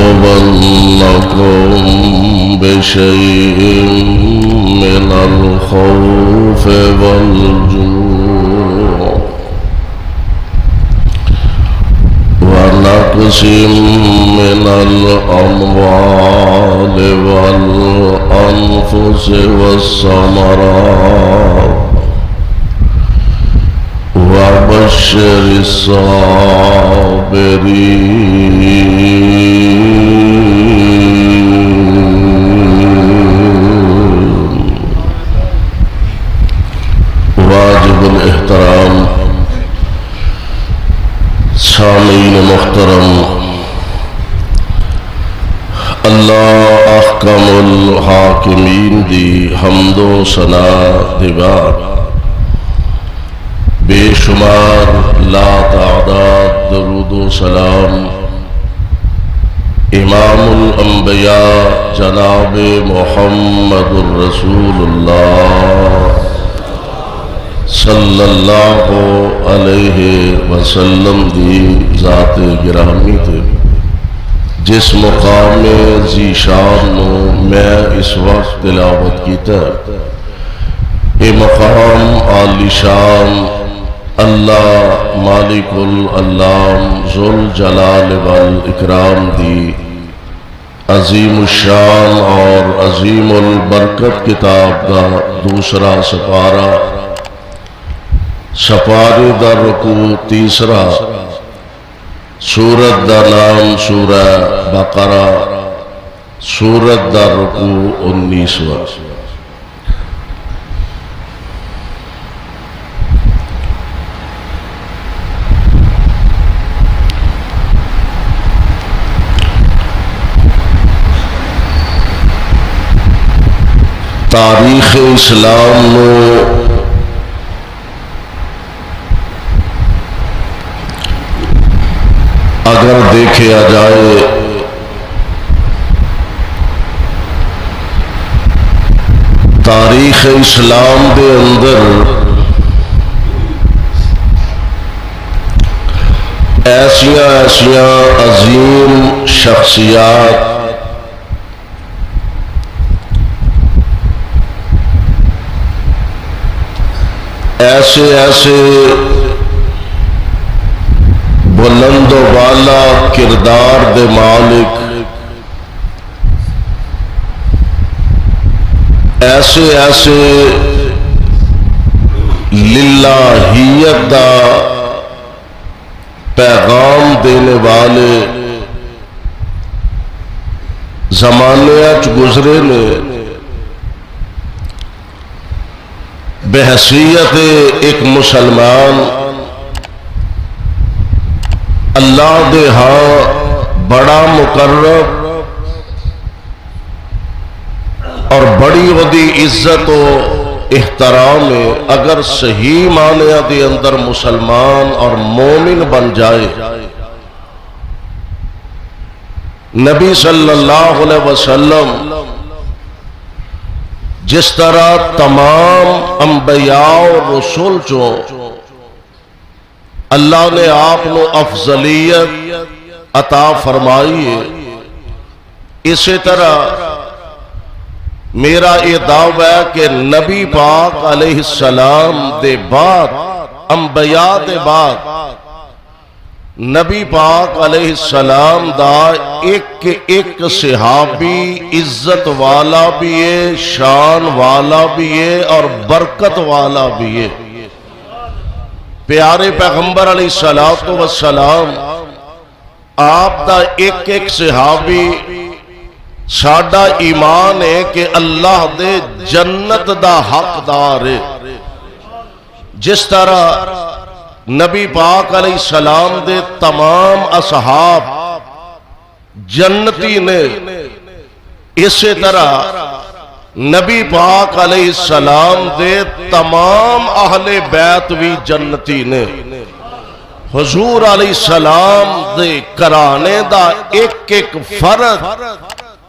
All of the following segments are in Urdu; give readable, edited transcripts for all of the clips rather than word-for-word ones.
ولنبلونكم بشيء من الخوف والجوع ونقص من الأموال والأنفس والثمرات وبشر الصابرين. واجب الاحترام سامعین محترم، اللہ احکم الحاکمین دی حمد و ثنا دے بعد بے شمار لا تعداد درود و سلام امام الانبیاء جناب محمد الرسول اللہ صلی اللہ علیہ وسلم دی ذات گرامی تے جس مقام ذی شان نو میں اس وقت تلاوت کیتا ہے، یہ مقام عالی شان اللہ مالک العلام ذوالجلال والاکرام دی عظیم الشان اور عظیم البرکت کتاب کا دوسرا سپارہ، سپارے دا رکوع تیسرا، سورت دا نام سورہ بقرہ، سورت دا رکوع 19واں۔ تاریخ اسلام نو اگر دیکھا جائے تاریخ اسلام دے اندر ایسیاں عظیم شخصیات ایسے بلند و بالا کردار دے مالک، ایسے للہیت دا پیغام دینے والے زمانے اچ گزرے نے بحیثیت ایک مسلمان اللہ دے ہاں بڑا مقرب اور بڑی ودی عزت و احترام ہے۔ اگر صحیح معنی دے اندر مسلمان اور مومن بن جائے، نبی صلی اللہ علیہ وسلم جس طرح تمام انبیاء و رسول چوں اللہ نے آپ کو افضلیت عطا فرمائی ہے، اسی طرح میرا یہ دعویٰ ہے کہ نبی پاک علیہ السلام دے بعد، انبیاء دے بعد، نبی پاک علیہ السلام دا ایک صحابی عزت والا بھی ہے، شان والا بھی ہے اور برکت والا بھی ہے۔ پیارے پیغمبر علیہ السلام آپ دا ایک صحابی ساڈا ایمان ہے کہ اللہ دے جنت دا حقدار ہے۔ جس طرح نبی پاک علیہ السلام دے تمام اصحاب جنتی نے، اسی طرح نبی پاک علیہ السلام دے تمام اہل بیت بھی جنتی نے۔ حضور علیہ السلام دے کرانے دا ایک فرد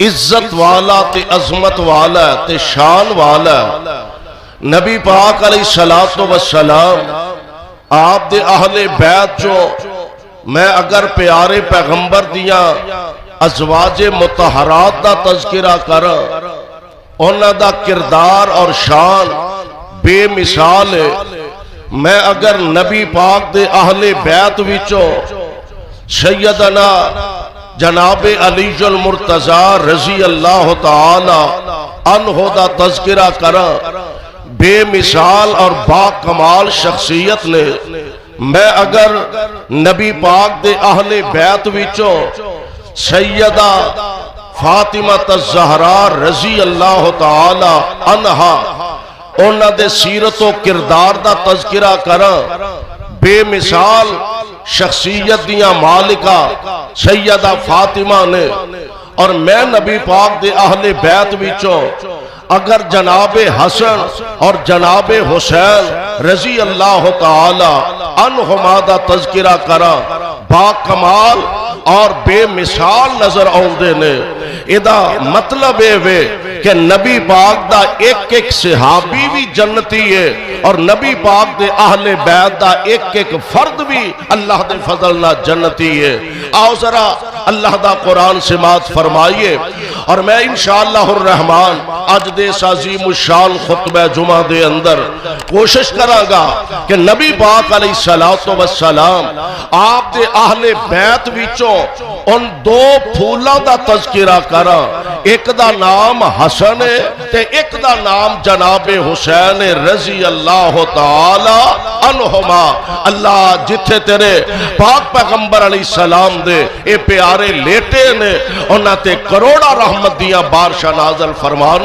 عزت والا تے عظمت والا تے شان والا۔ نبی پاک علیہ السلام آپ دے اہل بیت جو میں اگر پیارے پیغمبر دیاں ازواج مطہرات دا تذکرہ کرا، انہاں دا کردار اور شان بے مثال ہے۔ میں اگر نبی پاک دے اہل بیت وچوں سیدنا جناب علی المرتضی رضی اللہ تعالی عنہ دا تذکرہ کرا، بے مثال اور با کمال شخصیت نے، میں اگر نبی پاک دے اہل بیت وچوں سیدہ فاطمہ الزہرا رضی اللہ تعالی عنہا انہاں دے سیرت و کردار دا تذکرہ کرا، بے مثال شخصیت دیاں مالکہ سیدہ فاطمہ نے، اور میں نبی پاک دے اہل بیت وچوں اگر جناب حسن اور جناب حسین رضی اللہ تعالی عنہما دا تذکرہ کرا، با کمال اور بے مثال نظر آؤندے نے۔ ادا مطلب ہے کہ نبی پاک دا ایک ایک صحابی بھی جنتی ہے، اور نبی پاک دے اہل بیت دا ایک ایک فرد بھی اللہ دے فضل نہ جنتی ہے۔ آؤ ذرا اللہ دا قرآن سماعت فرمائیے، اور میں انشاءاللہ الرحمن آج دے عظیم الشان خطبہ جمعہ دے اندر کوشش کراں گا کہ نبی پاک علیہ السلام آپ دے اہل بیت وچوں ان دو پھولاں دا تذکرہ کرا، ایک دا نام حسن ہے تے ایک دا نام جناب حسین رضی اللہ تعالی عنہما۔ اللہ جتھے تیرے پاک پیغمبر علیہ السلام دے اے پیارے لیٹے نے، انہاں تے کروڑا رحمت دیاں بارشاں نازل فرمان۔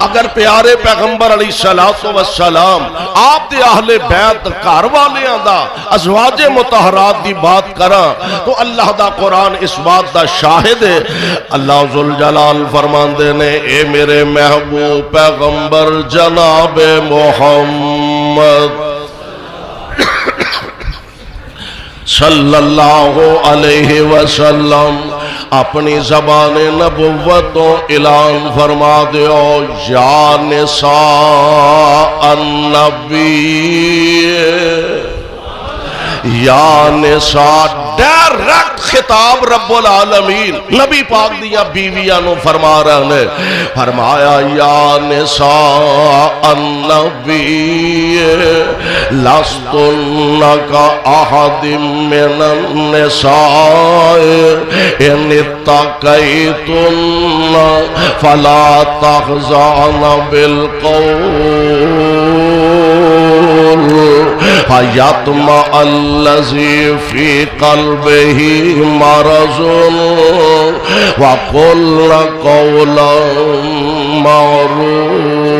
اگر پیارے پیغمبر علیہ السلام آپ دے اہل بیت گھر والیاں دا ازواج مطہرات دی بات کراں تو اللہ دا قرآن اس بات دا شاہد ہے۔ اللہ ذوالجلال فرماندے نے، اے میرے محبوب پیغمبر جناب محمد صلی اللہ علیہ وسلم اپنی زبان نبوتوں اعلان فرما دیو، یا نساء النبی، یا نساء، ڈائریکٹ خطاب رب العالمین نبی پاک دیا بیویاں نو فرما رہے نے، فرمایا یا نساء النبی لستن کا احد من النساء ان اتقیتن فلا تخضعن بالقول فیطمع الذی فی قلبہ مرض وقلن قولا معروفا۔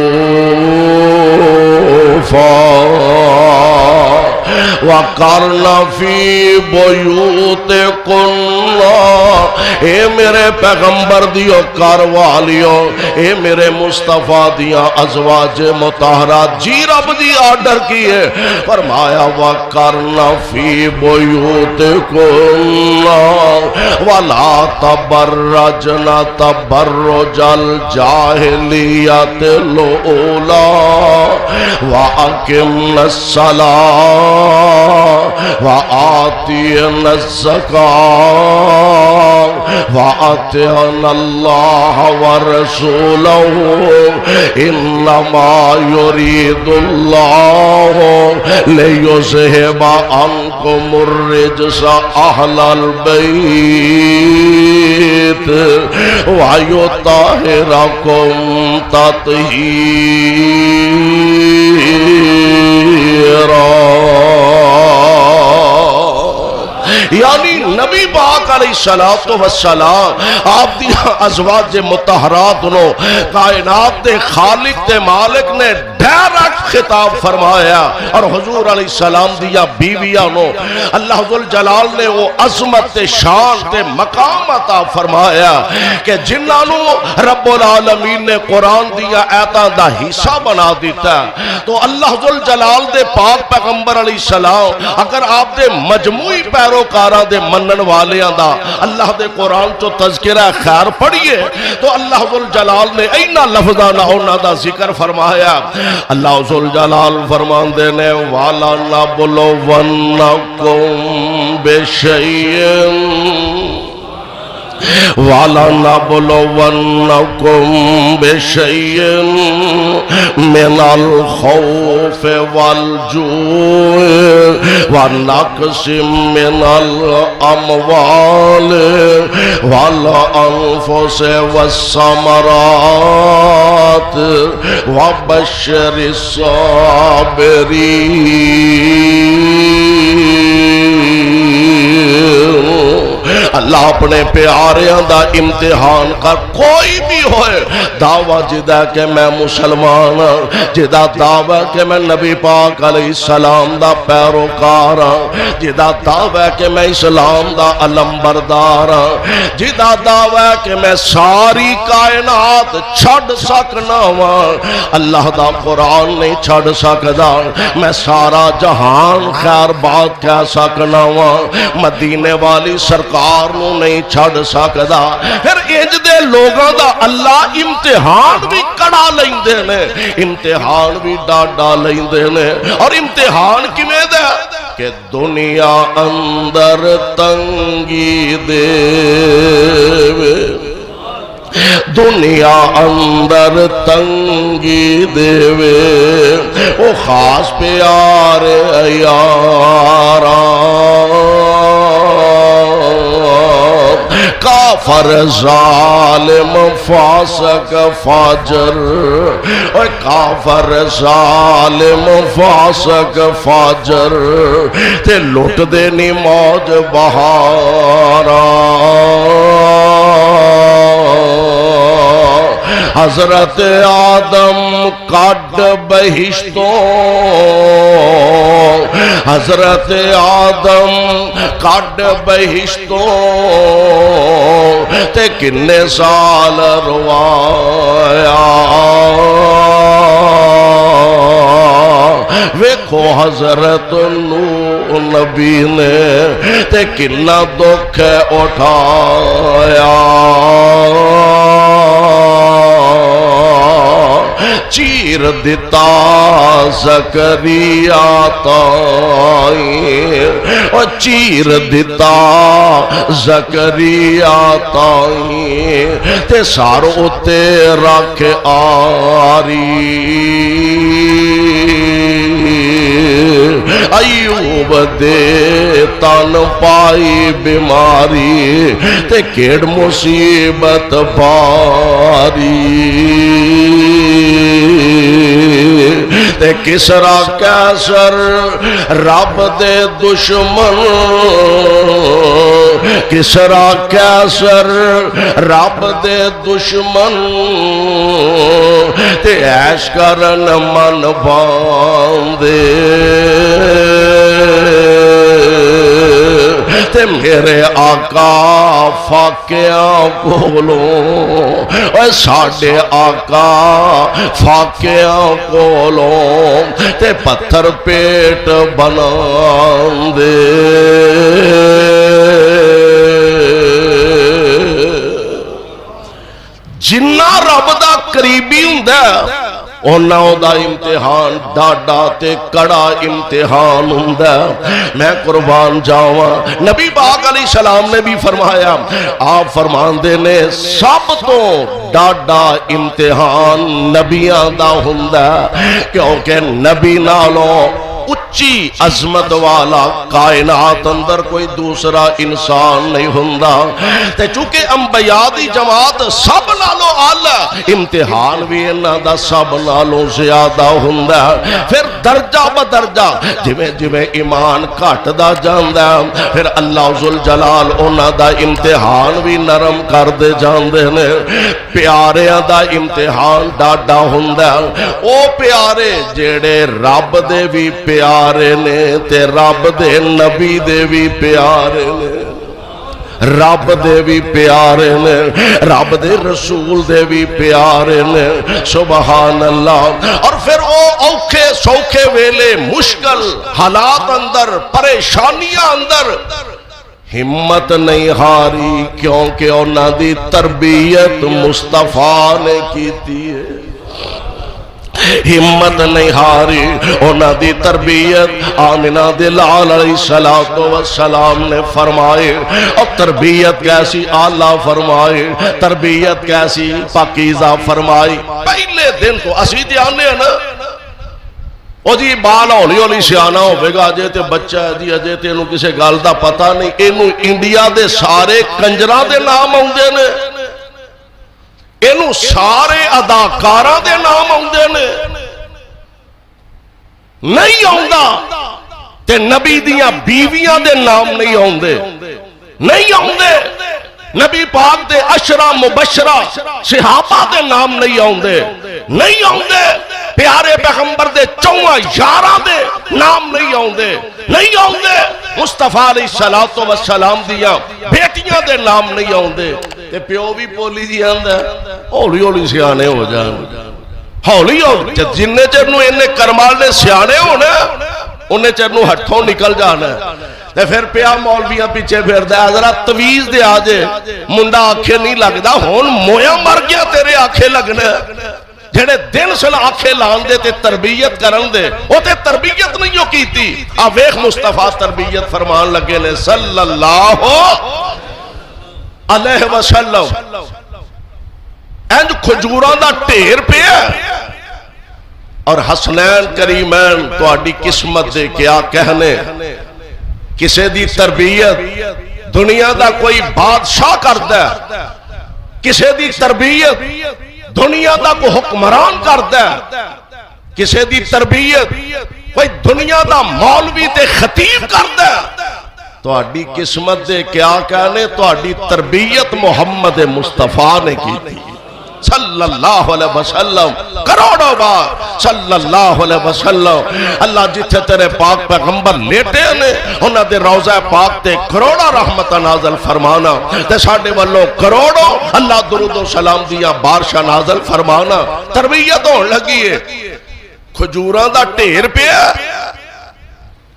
وَقَرْنَ فِي بُيُوتِكُنَّ، اے میرے پیغمبر دیو کاروالیو، اے میرے مصطفیٰ دیا ازواج مطہرات، جی رب دی آرڈر کی ہے، فرمایا وَقَرْنَ فِي بُيُوتِكُنَّ وَلَا تَبَرَّجْنَ تَبَرُّجَ الْجَاهِلِيَّةِ الْأُولَىٰ وَأَقِمْنَ الصَّلَاةَ وَآتِينَ الزَّكَاةَ وَأَطِعْنَ اللَّهَ وَرَسُولَهُ إِنَّمَا يُرِيدُ اللَّهُ لِيُذْهِبَ عَنكُمُ الرِّجْسَ أَهْلَ الْبَيْتِ وَيُطَهِّرَكُمْ تَطْهِيرًا۔ یعنی نبی پاک علیہ السلام آپ دی ازواج مطہرات نو کائنات دے خالق دے مالک نے ڈائریکٹ خطاب فرمایا، اور حضور علیہ السلام دیا بیویاں نو اللہ ذوالجلال نے وہ عظمت تے شان تے مقام عطا فرمایا کہ جنہاں نو رب العالمین نے قرآن دیا آیاتاں دا حصہ بنا دیتا، تو اللہ ذوالجلال دے پاک پیغمبر علیہ السلام اگر آپ دے مجموعی پیروکاراں دے منن والیاں دا اللہ دے قرآن تو تذکرہ خیر پڑھئے تو اللہ ذوالجلال نے اینا لفظانا ہونا دا ذکر فرمایا۔ اللہ ذوالجلال فرمان دینے وَلَنَبْلُوَنَّكُمْ بِشَيْءٍ وَلَنَبْلُوَنَّكُمْ بِشَيْءٍ مِّنَ الْخَوْفِ وَالْجُوعِ وَنَقْصٍ مِّنَ الْأَمْوَالِ وَالْأَنفُسِ وَالثَّمَرَاتِ وَبَشِّرِ الصَّابِرِينَ۔ اللہ اپنے پیاریاں دا امتحان کر، کوئی بھی ہوئے دعویٰ جدا کہ میں مسلمان ہوں، جدا دعویٰ کہ میں نبی پاک علیہ السلام دا پیروکار ہوں، جدا دعویٰ کہ میں اسلام دا علم بردار ہوں، جدا دعویٰ کہ میں ساری کائنات چھڑ سکنا ہوں، اللہ دا قرآن نہیں چھڑ سکدا، میں سارا جہان خیر بات کہہ سکنا ہوں، مدینے والی سرکار نو نہیں چھڑ سکدا۔ پھر انج دے لوگاں دا اللہ امتحان بھی کڑا لیندے نے، امتحان بھی ڈاڈا لیندے نے، اور امتحان کیویں دے کہ دنیا اندر تنگی دے، دنیا اندر تنگی دے او خاص پیارے یاراں، کافر ظالم فاسق فاجر، اوہ کافر ظالم فاسق فاجر تے لٹ دے نی موج بہاراں۔ حضرت آدم کڈ بہشتوں، حضرت آدم کڈ بہشتوں تے کنے سال روایا، ویکھو حضرت نوح نبی نے تے کنا دکھ اٹھایا، چیر دیتا زکریا تائیں، اور چیر دیتا زکریا تائیں تے سارو تے رکھ آری، ایوب دے تن پائی بیماری تے کیڑ مصیبت باری، تے کسرا کیسر رب دے دشمن، کسرا کیسر رب دے دشمن تے عیش کرن من باندے، تے میرے آقا فاقیاں کولوں، اے ساڑھے آقا فاقیاں کولوں تے پتھر پیٹ بنان دے، جنہ رب دا قریبی ہوندا انہاں دا امتحان ڈاڈا تے کڑا امتحان ہوندا۔ میں قربان جاواں، نبی پاک علیہ السلام نے بھی فرمایا، آپ فرماندے نے سب تو ڈاڈا امتحان نبیاں دا ہوندا، کیونکہ نبی نالوں اچھی عظمت والا کائنات اندر کوئی دوسرا انسان نہیں ہوندا، تے چونکہ انبیاء دی جماعت سب نالوں اعلی، امتحان بھی انہاں دا سب نالوں زیادہ ہوندا۔ پھر درجہ بدرجہ جویں جویں ایمان گھٹدا جاندا، پھر اللہ ذوالجلال انہاں دا امتحان بھی نرم کر دے جاندے نے۔ پیاریاں دا امتحان ڈاڈا ہوندا، او پیارے جڑے رب دے بھی پیارے نے تے رب دے نبی دے بھی پیارے نے، رب دے بھی پیارے نے، رب دے رسول دے بھی پیارے نے، سبحان اللہ۔ اور پھر او اوکھے سوکھے ویلے مشکل حالات اندر پریشانیاں اندر ہمت نہیں ہاری، کیونکہ انہاں دی تربیت مصطفیٰ نے کیتی ہے۔ ہمت نہیں ہاری انہاں دی تربیت آمنہ دے لال علیہ السلام نے فرمائے اور تربیت کیسی اعلیٰ فرمائے تربیت کیسی پاکیزہ فرمائی پہلے دن تو اسی دھیانے ہیں نا او جی بال ہولی ہولی سیانا ہوئے گا اجے تے بچہ ہے جی اجے تے انہوں کسے گال دا پتا نہیں انہوں انڈیا دے سارے کنجران دے نام آؤندے نے انہوں سارے اداکاراں دے نام آؤندے نے نہیں آؤندا تے نبی دیاں بیویاں دے نام نہیں آؤندے نہیں آؤندے نبی پاک دے عشرہ مبشرہ صحابہ دے نام نہیں آؤندے نہیں آؤندے پیارے پیغمبر دے 14 دے نام نہیں آؤندے نہیں آؤندے مصطفیٰ علیہ السلام دیاں بیٹیاں دے نام نہیں آؤندے تے پیو بھی پولی دی آندہ ہولی ہولی سیانے ہو جان ہولی ہولی جننے چرنو انہیں کرمال نے سیانے ہونا انہیں چرنو ہٹھوں نکل جانا ہے تے پھر پیا مولویاں پیچھے پھر دے حضرت تویز دے آجے منڈا آنکھیں نہیں لگ دا ہون مویا مر گیا تیرے آنکھیں لگنے جڑے دن سن آنکھیں لان دے تے تربیت کرن دے وہ تے تربیت نہیں ہو کی تھی آویخ مصطفیٰ تربیت فرمان لگے نے صلی اللہ علیہ وسلم اینج کھجوران دا ٹیر پہ ہے اور حسنین کریمین تو آڈی قسمت دے کیا کہنے کسے دی تربیت دنیا دا کوئی بادشاہ کرتا ہے کسے دی تربیت دنیا دا کوئی حکمران کرتا ہے کسے دی تربیت کوئی دنیا دا مولوی تے خطیب کرتا ہے تو آڈی قسمت دے کیا کہنے تو آڈی تربیت محمد مصطفیٰ نے کی تھی صلی اللہ علیہ وسلم کروڑوں بار صلی اللہ علیہ وسلم اللہ جتھے تیرے پاک پیغمبر لیٹے نے انہاں دے روضہ پاک تے کروڑا رحمت نازل فرمانا تے ساڑھے والوں کروڑوں اللہ درود و سلام دیا بارشہ نازل فرمانا تربیت ہون لگی ہے کھجوران دا ٹیر پہ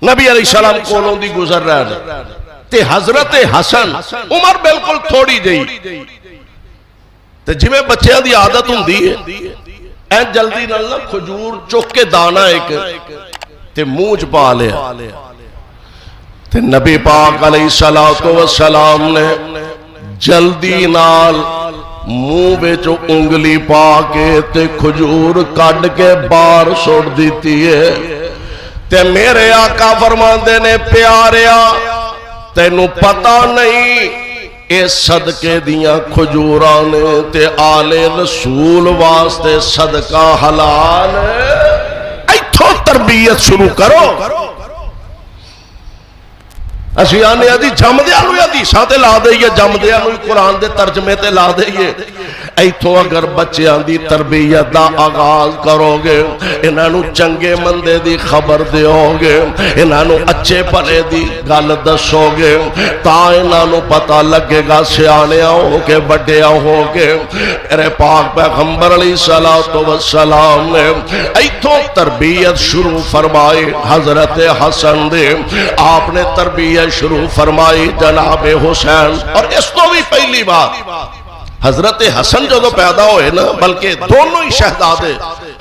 نبی علیہ السلام کولوں دی گزر رہا تے حضرت حسن عمر بالکل تھوڑی جئی تے جویں بچیاں دی عادت ہوندی ہے این جلدی نہ کھجور چک کے دانا ایک تے منہ چ پا لیا تے نبی پاک علیہ السلام نے جلدی نال منہ وچ انگلی پا کے تے کھجور کڈ کے باہر سٹ دیتی ہے تے میرے آقا فرماندے نے پیاریا تینوں پتہ نہیں اے صدقے دیاں کھجورانے تے آل رسول واسطے صدقہ حلال ہے ایتھوں تربیت شروع کرو اسی آنے آدھی جم دیا نو آدھی ساتھ لا دئیے جم دیا نو قرآن دے ترجمے تے لا دئیے ایتھوں اگر بچے آن دی تربیت دا آغاز کرو گے انہاں نو چنگے مندے دی خبر دیو گے انہاں نو اچھے پلے دی گل دسو گے تا انہاں نو پتہ لگے گا سیانیاں ہو کے بڑیاں ہو کے میرے پاک پیغمبر علیہ السلام نے ایتھوں تربیت شروع فرمائی حضرت حسن دے آپ نے تربیت شروع فرمائی جناب حسین اور اس تو بھی پہلی بات حضرت حسن جو تو پیدا ہوئے نا بلکہ دونوں ہی شہزادے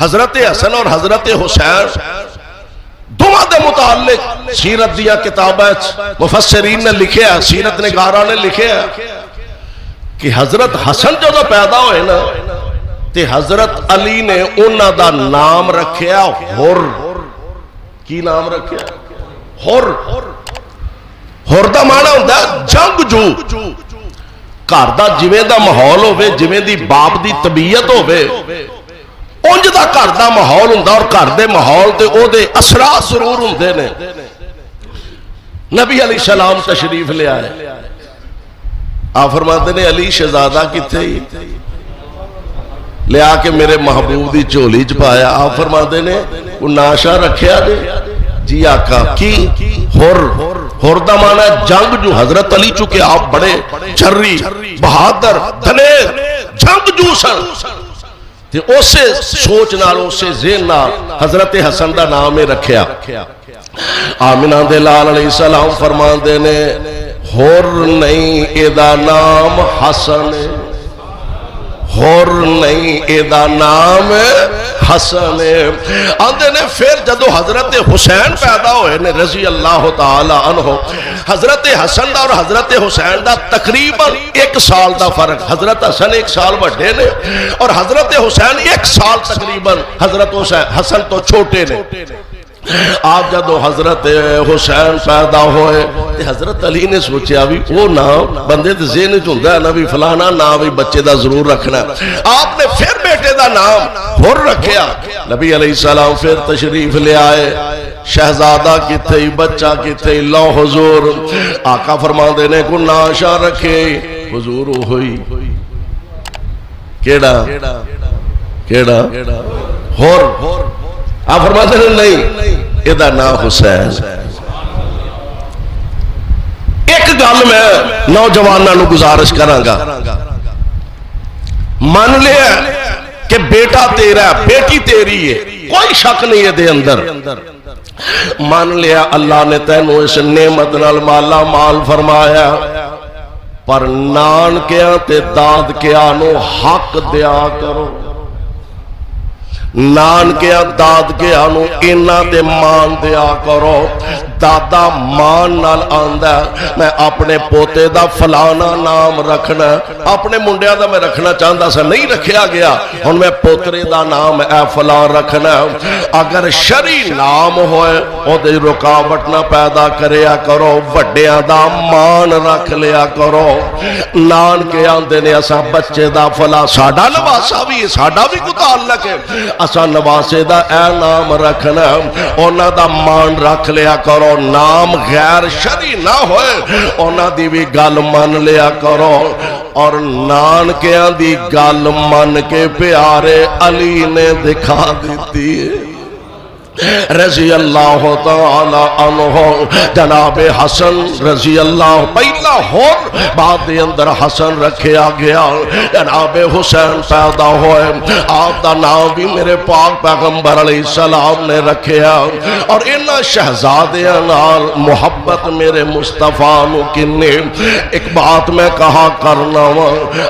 حضرت حسن اور حضرت حسین دونوں دے متعلق سیرت دیا کتابیں مفسرین نے لکھے ہیں سیرت نگارہ نے لکھے ہیں کہ حضرت حسن جو تو پیدا ہوئے نا تے حضرت علی نے انہاں دا نام رکھیا حر کی نام رکھیا حر حر دا معنی ہوندہ ہے جنگ جو گھر دا جویں دا ماحول ہوے جویں دی باپ دی طبیعت ہوے اونج دا گھر دا ماحول ہوندا اور گھر دے ماحول تے او دے اثرات ضرور ہوندے نے نبی علیہ السلام تشریف لے آئے آپ فرماتے نے علی شہزادہ کتھے ہی لے آ کے میرے محبوب دی چولی چ پایا آپ فرماتے نے وہ ناشا رکھیا دے جی آقا کی حر دا معنی جنگ جو حضرت علی چکے آپ بڑے چھری بہادر دلیر جنگ جو سن تے اسے سوچ نال اسے ذہن نال حضرت حسن دا نام رکھیا آمنہ دے لال علیہ السلام فرمان دے نے حر نہیں ایدہ نام حسن حر نہیں ایدہ نام حسن آندے نے پھر جدو حضرت حسین پیدا ہوئے نے رضی اللہ تعالی عنہ حضرت حسن اور حضرت حسین دا تقریباً 1 سال دا فرق حضرت حسن 1 سال بڑھے نے اور حضرت حسین 1 سال تقریباً حضرت حسن تو چھوٹے نے آپ جدو حضرت حسین پیدا ہوئے حضرت علی نے سوچیا بھی وہ نام بندے دے ذہن چ ہوندا ہے نا بھی فلانا نام بھی بچے دا ضرور رکھنا ہے آپ نے پھر بیٹے دا نام حر رکھیا نبی علیہ السلام پھر تشریف لے آئے شہزادہ کتے ہی بچہ کتے ہی لو حضور آقا فرماندے نے کو ناشا رکھے حضور ہوئی کیڑا کیڑا حر آپ فرماتے ہیں نہیں ادھا نام حسین ایک گل میں نوجوانوں کو گزارش کروں گا مان لیا کہ بیٹا تیرا بیٹی تیری ہے کوئی شک نہیں ہے دے اندر مان لیا اللہ نے تینوں اس نعمت نال مالا مال فرمایا پر نان کیا تے داد کیا نو حق دیا کرو نان کیا داد کیا نو اینا دے مان دیا کرو دادا مان نال آندہ میں اپنے پوتے دا فلانا نام رکھنا اپنے منڈیا دا میں رکھنا چاہتا سا نہیں رکھیا گیا ہن میں پوترے دا نام اے فلان رکھنا اگر شرعی نام ہوئے او دے رکاوٹ نہ پیدا کریا کرو وڈیاں دا مان رکھ لیا کرو نان کے آندے نے اسا بچے دا فلا ساڈا نواسا بھی ساڈا بھی کو تعلق ہے اسا نواسے دا اے نام رکھنا اونا دا مان رکھ لیا کرو نام غیر شرعی نہ ہوئے اونا دی بھی گل من لیا کرو اور نان کے دی گل من کے پیارے علی نے دکھا دیتی ہے رضی اللہ تعالی عنہ جناب حسن رضی اللہ پہلا ہور بعد اندر حسن رکھیا گیا جناب حسین پیدا ہوئے آپ دا نام بھی میرے پاک پیغمبر علیہ السلام نے رکھیا اور انہا شہزادیاں نال محبت میرے مصطفیٰ نو کنے ایک بات میں کہا کرنا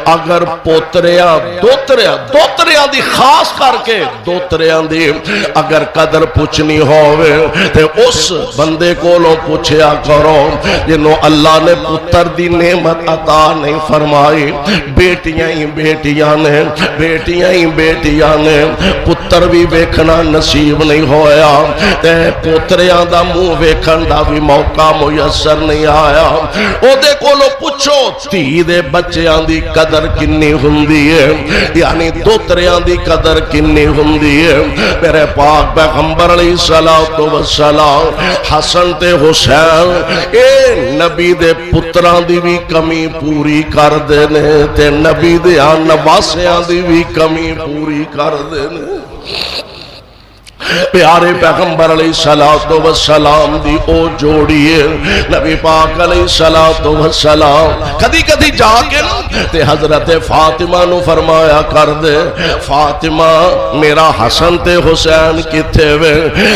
اگر پوتریاں دوتریاں دی خاص کر کے دوتریاں دی اگر قدر پوچھنی ہوئے تے اس بندے کو لو پوچھیا کرو جنہوں اللہ نے پتر دی نعمت عطا نہیں فرمائی بیٹیاں ہی بیٹیاں نے پتر بھی بیکھنا نصیب نہیں ہویا تے پتریاں دا منہ بیکھن دا بھی موقع میسر نہیں آیا او دے کو لو پوچھو تھی دے بچیاں دی قدر کنی ہوندی ہے یعنی دوتریاں دی قدر کنی ہوندی ہے میرے پاک پیغمبر علیہ السلام حسن تے حسین اے نبی دے پتران دی بھی کمی پوری کر دینے تے نبی دے نواسیاں دی بھی کمی پوری کر دینے پیارے پیغمبر علیہ السلام دی او جوڑیے نبی پاک علیہ السلام کدی کدی جا کے تے حضرت فاطمہ نو فرمایا کر دے فاطمہ میرا حسن تے حسین کتے وے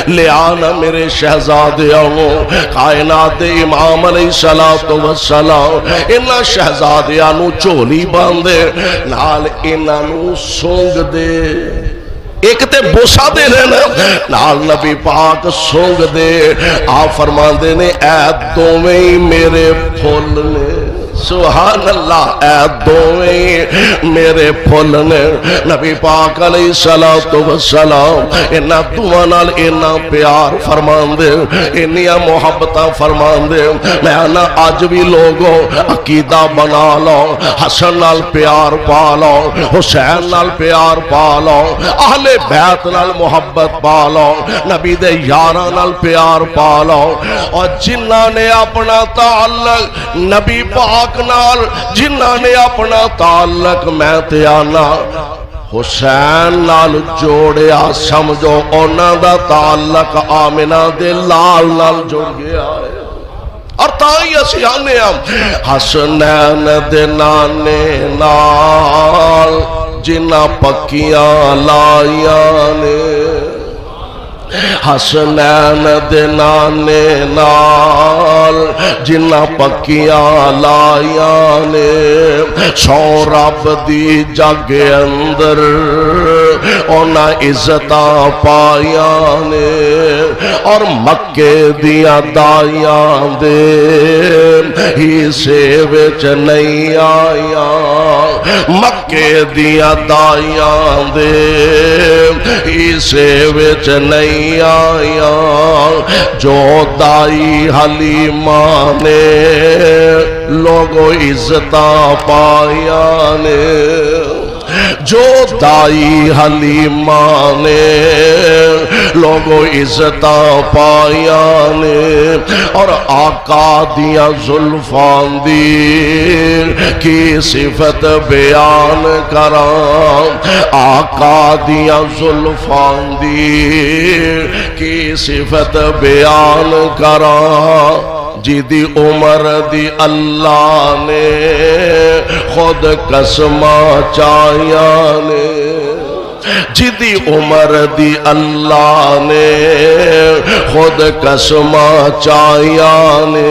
لے آنا میرے شہزادے آنو کائنات امام علیہ السلام انہا شہزادے آنو چولی باندے نال انہا نو سونگ دے ایک تے بوسا دے رہنا نال نبی پاک سونگ دے آپ فرمان دے نے اے دوویں میرے پھول نے سبحان اللہ اے دوویں میرے پھول نے نبی پاک علیہ السلام انہا دعا نال انہا پیار فرمان دے انہا محبتہ فرمان دے میں آنا آج بھی لوگوں عقیدہ بنا لو حسن نال پیار پالو حسین نال پیار پالو اہل بیت نال محبت پالو نبی دے یاران نال پیار پالو اور جنہ نے اپنا تعلق نبی پاک نال جنہ نے اپنا تعلق میں تے آنا حسین نال جوڑیا سمجھو اونا دا تعلق آمنہ دے لال نال جوڑ گیا ہے اور تائی اسی آنے ہم حسنین دے نانے نال جنہ پکیاں لائیاں نے حسنین دے نانے نال جنہ پکیاں لائیاں نے سو رب دی جگ اندر اونا عزتاں پائیاں نے اور مکے دیاں دائیاں دے حصے وچ نہیں آیاں مکے دیاں دائیاں دے حصے وچ نہیں آیاں جو دائی حلیمہ نے لوگوں عزتاں پائیاں نے جو دائی حلیمہ نے لوگوں عزتاں پائیاں نے اور آقا دیاں زلفان دی کی صفت بیان کراں آقا دیاں زلفان دی کی صفت بیان کراں جیدی عمر دی اللہ نے خود قسمہ چاہیاں نے جیدی عمر دی اللہ نے خود قسمہ چاہیاں نے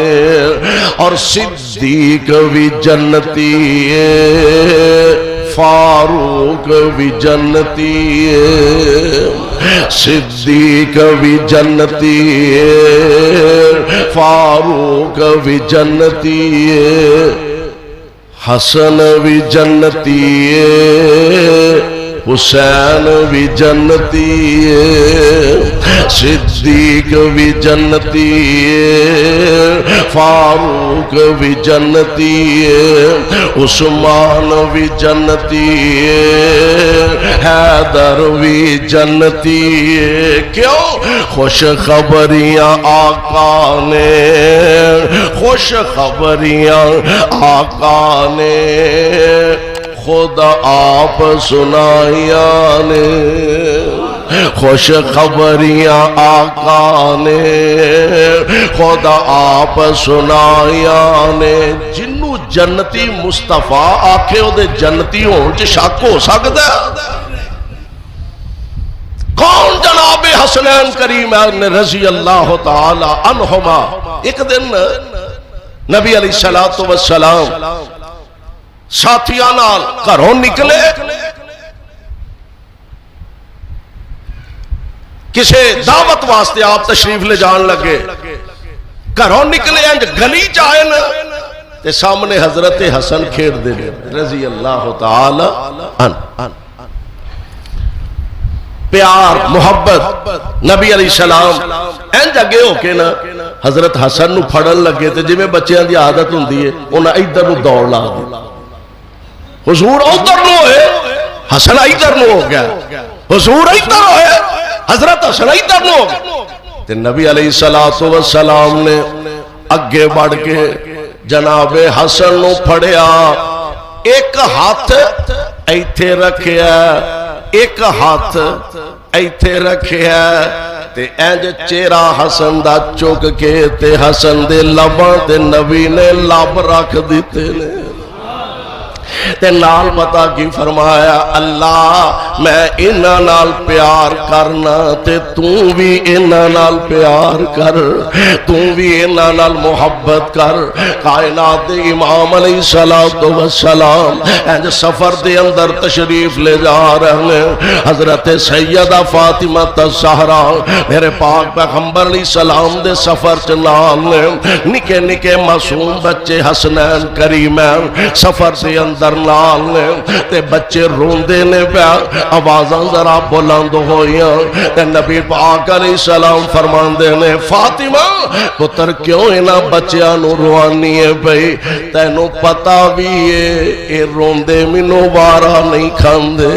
اور صدیق بھی جنتی ہے فاروق بھی جنتی ہے صدیق بھی جنتی ہے فاروق بھی جنتی ہے حسن بھی جنتی ہے حسین بھی جنتی ہے صدیق بھی جنتی ہے فاروق بھی جنتی ہے عثمان بھی جنتی ہے حیدر بھی جنتی ہے کیوں خوش خبریاں آقا نے خوش خبریاں آقا نے خود آپ سنائیاں نے خوش خبریاں آقا نے خود آپ سنائیاں نے جنوں جنتی مصطفیٰ آکھے او دے جنتی ہون چ شک ہو سکتا ہے کون جناب حسنین کریمین رضی اللہ تعالی عنہما ایک دن نبی علیہ السلام ساتھیاں نال گھروں نکلے کسے دعوت واسطے آپ تشریف لے جان لگے گھروں نکلے انج گلی جائے نا تے سامنے حضرت حسن کھیڑ دے رضی اللہ تعالی عنہ پیار محبت نبی علیہ السلام انج اگے ہو کے نا حضرت حسن نو پھڑن لگے تے جویں بچیاں دی عادت ہوندی ہے انہاں ادھر نو دوڑ لا دی حضور ادھر نو ہوئے حسن ادھر نو ہو گیا حضور ادھر ہوئے حضرت حسن ادھر نو ہو گیا تے نبی علیہ السلام نے اگے بڑھ کے جناب حسن نو پھڑیا ایک ہاتھ ایتھے رکھیا ایک ہاتھ ایتھے رکھیا تے اینج چہرہ حسن دا چک کے تے حسن دے لباں تے نبی نے لب رکھ دیتے نے تے نال پتا کی فرمایا اللہ میں انہاں نال پیار کرنا تے تو بھی انہاں نال پیار کر تو بھی انہاں نال محبت کر کائنات دے امام علیہ السلام انج سفر دے اندر تشریف لے جا رہے ہیں حضرت سیدہ فاطمہ الزہرا میرے پاک پیغمبر علیہ السلام دے سفر چ نال نکے نکے معصوم بچے حسنین کریمین سفر دے اندر نال نے تے بچے روندے نے پیا آوازاں ذرا بلند ہوئیاں تے نبی پاک علیہ السلام فرماندے نے فاطمہ پتر کیوں انہاں بچیاں نو روانی ہے بھئی تینوں پتہ بھی ہے اے روندے مینوں وارا نہیں کھاندے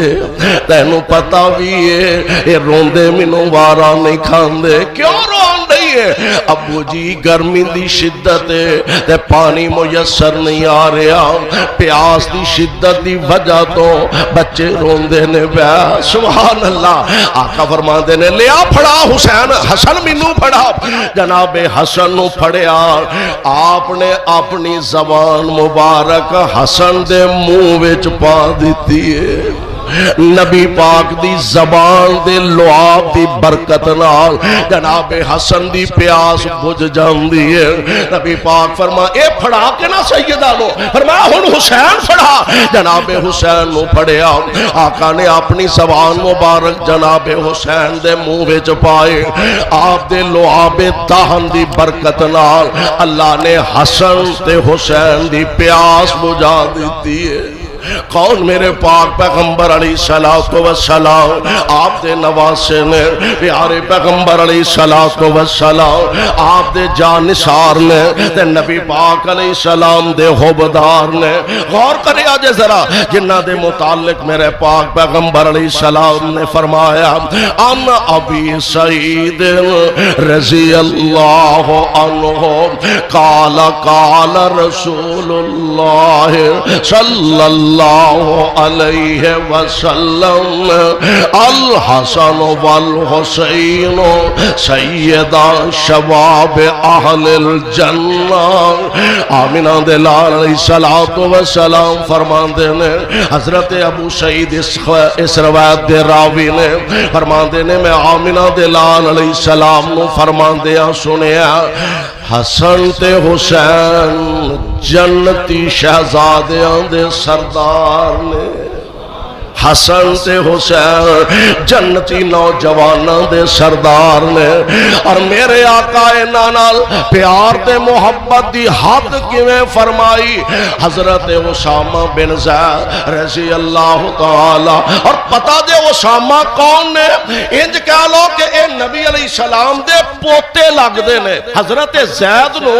تینوں پتہ بھی ہے اے روندے مینوں وارا نہیں کھاندے کیوں روندے ہے ابو جی گرمی دی شدت ہے تے پانی میسر نہیں آ رہا پیاس دی شدت دی وجہ تو بچے روندے نے پیا سبحان اللہ آقا فرماندے نے لیا پھڑا حسین حسن مینوں پھڑا جناب حسن نو پھڑیا آپ نے اپنی زبان مبارک حسن دے منہ وچ پا دیتی ہے نبی پاک دی زبان دے لعاب دی برکت نال جناب حسن دی پیاس بجھ جاندی ہے. نبی پاک فرما اے پھڑا کے نہ سیدہ نو، فرمایا ہن حسین پھڑا. جناب حسین نو پھڑیا، آقا نے اپنی زبان مبارک جناب حسین دے منہ وچ پائے. آپ دے لعاب دہن دی برکت نال اللہ نے حسن تے حسین دی پیاس بجھا دیتی ہے. کون؟ میرے پاک پیغمبر علیہ السلام. آپ دے نواسے نے، پیارے پیغمبر علیہ السلام، آپ دے جانثار نے تے نبی پاک علیہ السلام دے حبدار نے. غور کرے آجے ذرا جنہ دے متعلق میرے پاک پیغمبر علیہ السلام نے فرمایا ان ابی سعید رضی اللہ عنہ قال قال رسول اللہ صلی اللہ علیہ وسلم الحسن والحسین سیدہ شباب اہل الجنہ. آمینہ دلال علیہ السلام فرماندے نے، حضرت ابو سعید اس روایت دے راوی نے فرماندے نے میں آمینہ دلال علیہ السلام نو فرماندے سنیا حسن تے حسین جنتی شہزادیاں دے سردار نے. حسن تے حسین جنتی نوجواناں دے سردار نے. اور میرے آقا انہاں نال پیار تے محبت دی حد کیویں فرمائی. حضرت اسامہ بن زید رضی اللہ تعالی، اور پتہ دے اسامہ کون نے؟ انج کہہ لو کہ اے نبی علیہ السلام دے پوتے لگ دے نے. حضرت زید نو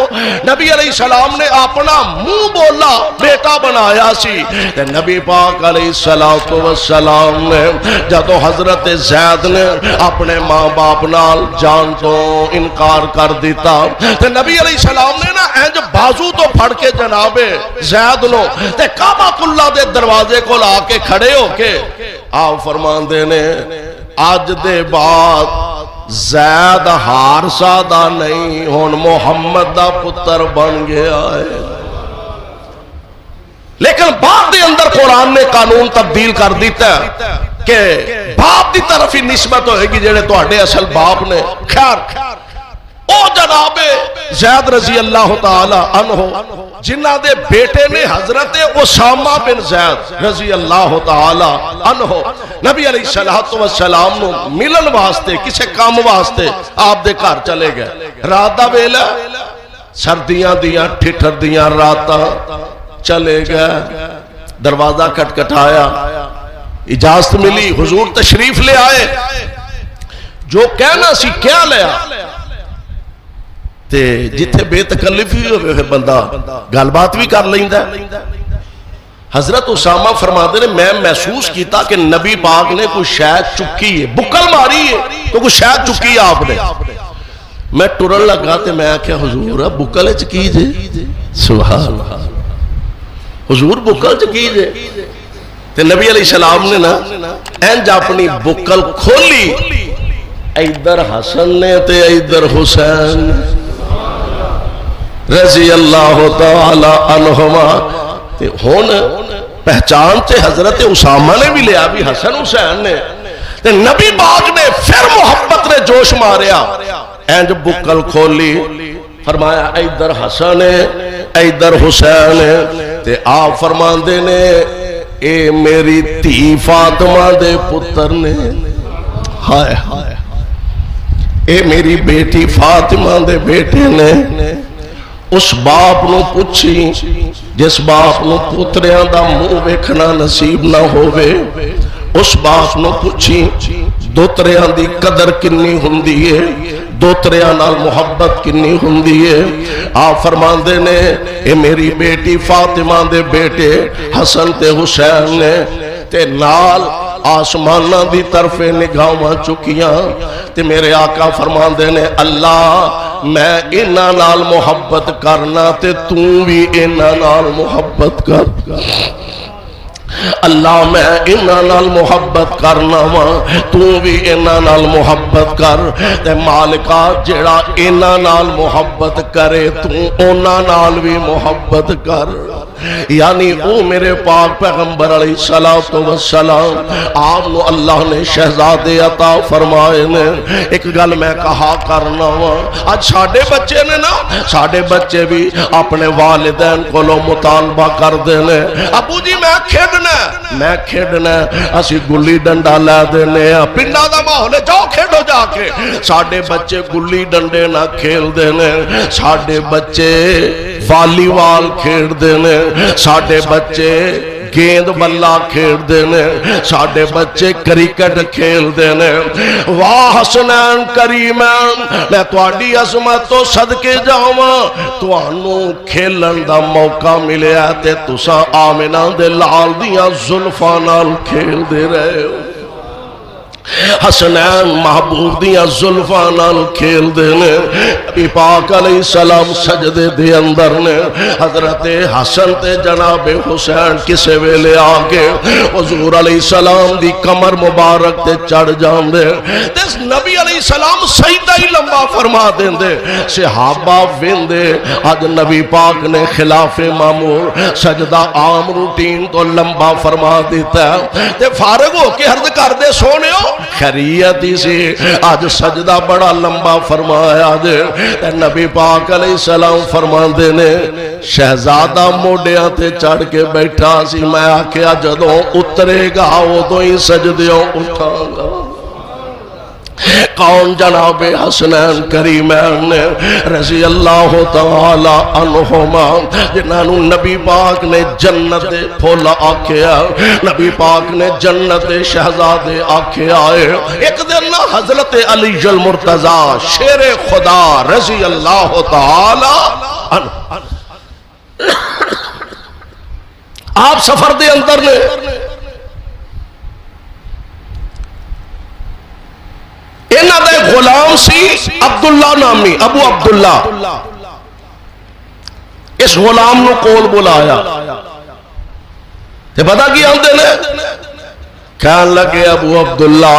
نبی علیہ السلام نے اپنا منہ بولا بیٹا بنایا سی. تے نبی پاک علیہ السلام نے جدو حضرت زید نے اپنے ماں باپ نال جان تو انکار کر دیتا تے نبی علیہ السلام نے نا انج بازو تو پھڑ کے جناب زید نو تے کعبہ اللہ دے دروازے کو لا کے کھڑے ہو کے آپ فرماندے نے آج دے بعد زید حارثہ دا نہیں ہن محمد دا پتر بن گیا ہے. لیکن باپ دے اندر قرآن نے قانون تبدیل کر دیتا ہے کہ باپ دی طرف ہی نسبت ہوئے گی جڑے تو اڈے اصل باپ نے. خیر او جناب زید رضی اللہ تعالی عنہ جنہ دے بیٹے نے حضرت اسامہ بن زید رضی اللہ تعالی عنہ نبی علیہ السلام نو ملن واسطے کسے کام واسطے آپ دے گھر چلے گئے. رات دا ویلا سردیاں دیاں ٹھٹر دیاں راتاں چلے گئے. دروازہ کھٹکھٹایا، اجازت ملی، حضور تشریف لے آئے. جو کہنا سی کیا لیا تے جتھے بے تکلفی ہوئے بندہ گل بات بھی کر لیندا. حضرت اسامہ فرماتے نے میں محسوس کیتا کہ نبی پاک نے کوئی شاید چکی ہے، بکل ماری ہے تو کوئی شاید چکی ہے آپ نے. میں ٹرن لگا تے میں آکھیا حضور بکل چکی جے. سبحان اللہ، حضور بکل چکی جے. تے نبی علیہ السلام نے نا انج اپنی بکل کھولی، ادھر حسن نے تے ادھر حسین رضی اللہ تعالی عنہما. تے ہن پہچان تے حضرت اسامہ نے بھی لیا بھی حسن حسین نے. تے نبی پاک نے پھر محبت نے جوش ماریا، انج بکل کھولی، فرمایا ادھر حسن ہے ادھر حسین ہے. تے آپ فرماندے نے اے میری تھی فاطمہ دے پتر نے. ہائے ہائے، اے میری بیٹی فاطمہ دے بیٹے نے. اس باپ نو پوچھی جس باپ نو پتریاں دا منہ ویکھنا نصیب نہ ہووے، اس باپ نو پوچھی دوتریاں دی قدر کنی ہوندی ہے، دوتریاں نال محبت کنی ہوندی ہے. آپ فرماندے نے اے میری بیٹی فاطمہ دے بیٹے حسن تے حسین نے. تے نال آسمانہ دی طرف نگاہاں چکیاں تے میرے آقا فرماندے نے اللہ میں انہاں نال محبت کرنا تے تو بھی انہاں نال محبت کر. اللہ میں انہاں نال محبت کرنا وا تو بھی انہاں نال محبت کر. تے مالکا جڑا انہاں نال محبت کرے تو انہاں نال بھی محبت کر. یعنی او میرے پاک پیغمبر علیہ السلام آپ نو اللہ نے شہزادے عطا فرمائے نے. ایک گل میں کہا کرنا وا, آج ساڈے بچے نے نا, ساڈے بچے بھی اپنے والدین کو مطالبہ کر دینے, ابو جی میں کھیڈنا, اسی گلی ڈنڈا لے دینے, پنڈا دا ماحول جاؤ کھیڈو جا کے. ساڈے بچے گلی ڈنڈے نہ کھیل دینے, ساڈے بچے والی وال کھیڈ دینے, ساڈے بچے گیند بلا کھیل دینے, ساڈے بچے کرکٹ کھیل دینے. واہ حسنین کریمین, میں تواڈی عظمت تو صدقے جاواں, تانوں کھیلن دا موقع ملیا تے تساں آمنہ دے لال دیاں زلفاں نال کھیل دے رہے ہو. حسنین محبوب دیاں زلفاں نال کھیل دینے. نبی پاک علیہ السلام سجدے دے اندر نے حضرت حسن تے جناب حسین کسے ویلے آگے حضور علیہ السلام دی کمر مبارک تے چڑھ جان دے, تے نبی علیہ السلام سجدہ ہی لمبا فرما دیں دے. صحابہ ویندے آج نبی پاک نے خلاف معمول سجدہ عام روٹین تو لمبا فرما دیتا ہے, تے فارغ ہو کے عرض کر دے سونے ہو خیریت ہی سے آج سجدہ بڑا لمبا فرمایا دے. نبی پاک علیہ السلام فرما دینے شہزادہ موڈیاں تے چڑھ کے بیٹھا سی, میں آکھیا جدوں اترے گا ادوں ہی سجدیوں اٹھاں گا. کون جناب حسنین کریمین رضی اللہ تعالی عنہما, جنہوں نبی پاک نے جنت پھول آکھیا, نبی پاک نے جنت شہزادے آکھیا. ایک دن حضرت علی المرتضی شیر خدا رضی اللہ تعالی عنہ آپ سفر دے اندر نے انہاں دے غلام سی عبداللہ نامی, ابو عبداللہ. اس غلام نو کول بلایا تے پتہ کی آندے نے, کہن لگے ابو عبداللہ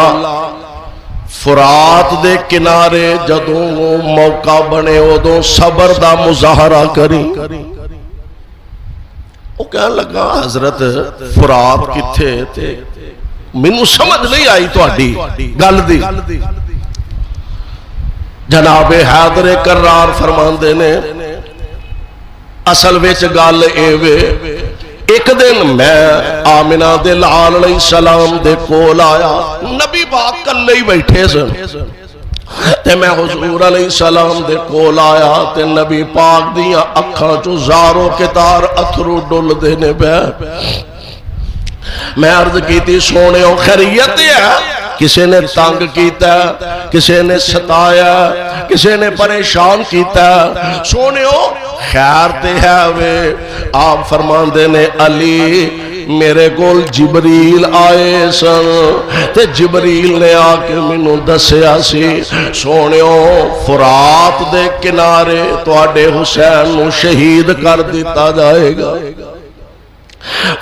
فرات دے کنارے جدوں موقع بنے ادوں صبر دا مظاہرہ کری. وہ کہن لگا حضرت فرات کتھے تے مینوں سمجھ نہیں آئی تہاڈی گل دی. جناب حیدر کرار فرماندے نے اصل وچ گل اے وے, ایک دن میں آمنہ دے لال علیہ السلام دے کول آیا, نبی پاک کلے ہی بیٹھے سن, تے میں حضور علیہ السلام دے کول آیا تے نبی پاک دیاں اکھاں چوں زارو کتار اتھرو ڈل دینے پے. میں عرض کیتی سونے ہو خیریت ہے, کسے نے تنگ کیتا, کسے نے ستایا, کسے نے پریشان کیتا, سونے ہو خیر تے ہے وے. آپ فرماندے نے علی میرے کول جبریل آئے سن تے جبریل نے آ کے مینوں دسیا سی سونےو فرات دے کنارے تواڈے حسین نو شہید کر دیتا جائے گا.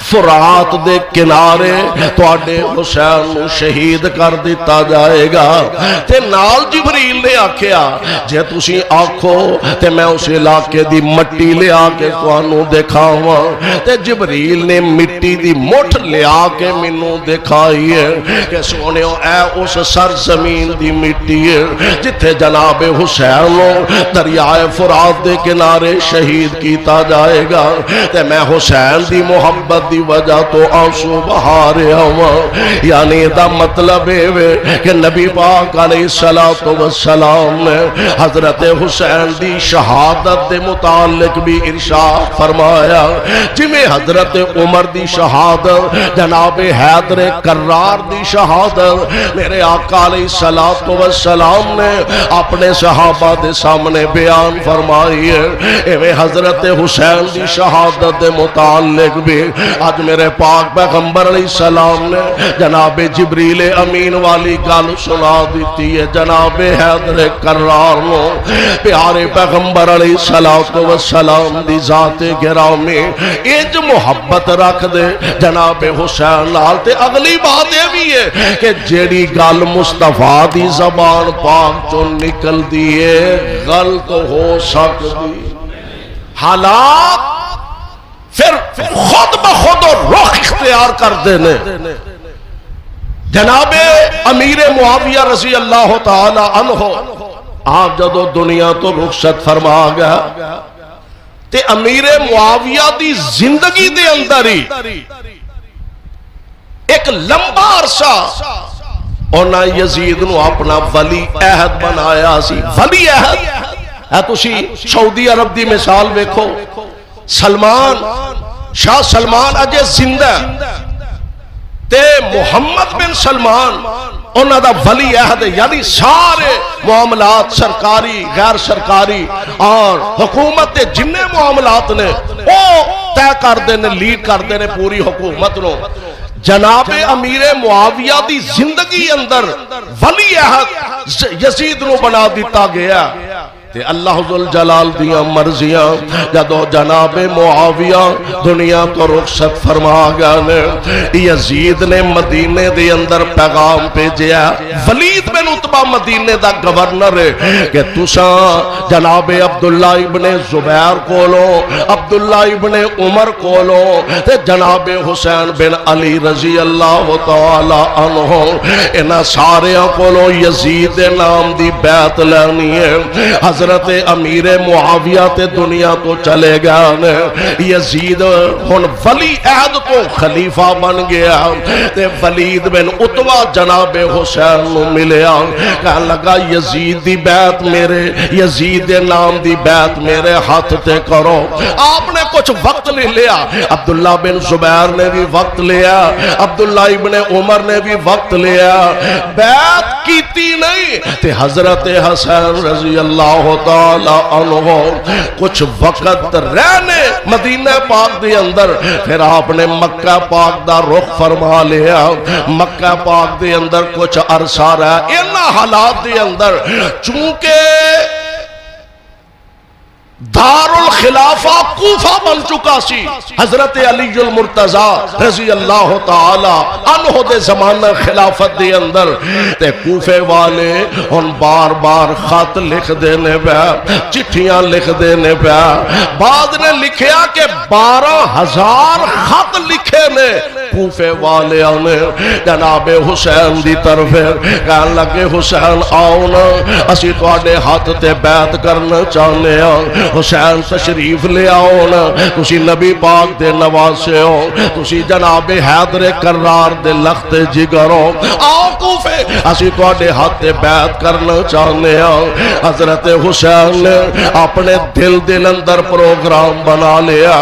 فرات دے کنارے تواڈے حسین نو شہید کر دیتا جائے گا. تے نال جبریل نے آکھیا جے تسی آکھو تے میں اس علاقے دی مٹی لے آ کے تانوں دکھاواں. تے جبریل نے مٹی دی مٹھ لے آ کے مینوں دکھائی ہے کہ سونےو اے اس سرزمین دی مٹی ہے جتھے جناب حسین نو دریائے فرات دے کنارے شہید کیتا جائے گا. تے میں حسین دی محبت دی وجہ تو آنسو بہا رہا ہوں. یعنی دا مطلب ہے کہ نبی پاک علیہ السلام نے حضرت حسین دی شہادت دے متعلق بھی ارشاد فرمایا جی میں حضرت عمر دی شہادت, جناب حیدر کرار دی شہادت میرے آقا علیہ السلام نے اپنے صحابہ دے سامنے بیان فرمائی ہے. ایویں حضرت حسین دی شہادت دے متعلق بھی آج میرے پاک پیغمبر علیہ السلام نے جناب جبریل امین والی گل سنا دیتی ہے. جناب حیدر کرار نو پیارے پیغمبر علیہ السلام دی ذات گرامی انج محبت رکھ دے جناب حسین لال. تے اگلی بات یہ بھی ہے کہ جیڑی گل مصطفیٰ دی زبان پاک چوں نکل دیئے غلط ہو سکتی, حالات پھر خود بخود رخ اختیار کر دینے جناب امیر معاویہ رضی اللہ تعالی عنہ آپ جدو دنیا تو رخصت فرما گیا تے امیر معاویہ دی زندگی دے اندر ہی ایک لمبا عرصہ اونا یزید نو اپنا ولی عہد بنایا سی. ولی عہد ہے تسی سعودی عرب دی مثال ویکھو سلمان شاہ سلمان اجے زندہ تے محمد بن سلمان انہاں دا ولی عہد یعنی سارے معاملات سرکاری غیر سرکاری اور حکومت دے جننے معاملات نے وہ طے کر دینے لیڈ کر دینے پوری حکومت نو. جناب امیر معاویہ دی زندگی اندر ولی عہد یزید نو بنا دیتا گیا تے اللہ ذوالجلال دیاں مرضیاں جدو جناب معاویہ دنیا تو رخصت فرما گیا نے یزید نے مدینے دے اندر پیغام بھیجیا ولید بن عتبہ مدینے دا گورنر ہے کہ تساں جناب عبداللہ ابن زبیر کولو عبداللہ ابن عمر کولو تے جناب حسین بن علی رضی اللہ تعالی عنہ انہاں ساریاں کولو یزید دے نام دی بیعت لینی ہے. حضرت امیر معاویہ تے دنیا تو چلے گیا یزید ہن ولی عہد کو خلیفہ بن گیا تے ولید بن عتبہ جناب حسین نو ملیا کہنے لگا یزید دی بیعت میرے یزید دے نام دی بیعت میرے ہاتھ تے کرو. آپ نے کچھ وقت لے لیا عبداللہ بن زبیر نے بھی وقت لیا عبداللہ ابن عمر نے بھی وقت لیا بیعت کیتی نہیں تے حضرت حسین رضی اللہ تعالی عنہ کچھ وقت رہنے مدینہ پاک دے اندر پھر آپ نے مکہ پاک دا رخ فرما لیا. مکہ پاک دے اندر کچھ عرصہ رہا ان حالات دے اندر چونکہ دار الخلافہ کوفہ بن چکا سی حضرت علی المرتضی رضی اللہ تعالی عنہ دے زمانہ خلافت دے اندر تے کوفے والے ان بار بار خط لکھ دینے پہ چٹھیاں لکھ دینے پہ بعد نے لکھیا کہ 12,000 خط لکھے نے کوفے والے نے جناب حسین دی طرف کہنے لگے حسین آؤ نا اسی تواڈے ہاتھ تے بیعت کرنا چاہنے ہیں حسین تشریف لے آؤ نا تسی نبی پاک دے نواسے ہو تسی جناب حیدر کرار دے لخت جگر ہو آؤ کوفے اسی تواڈے ہاتھ تے بیعت کرنا چاہنے ہیں. حضرت حسین نے اپنے دل اندر پروگرام بنا لیا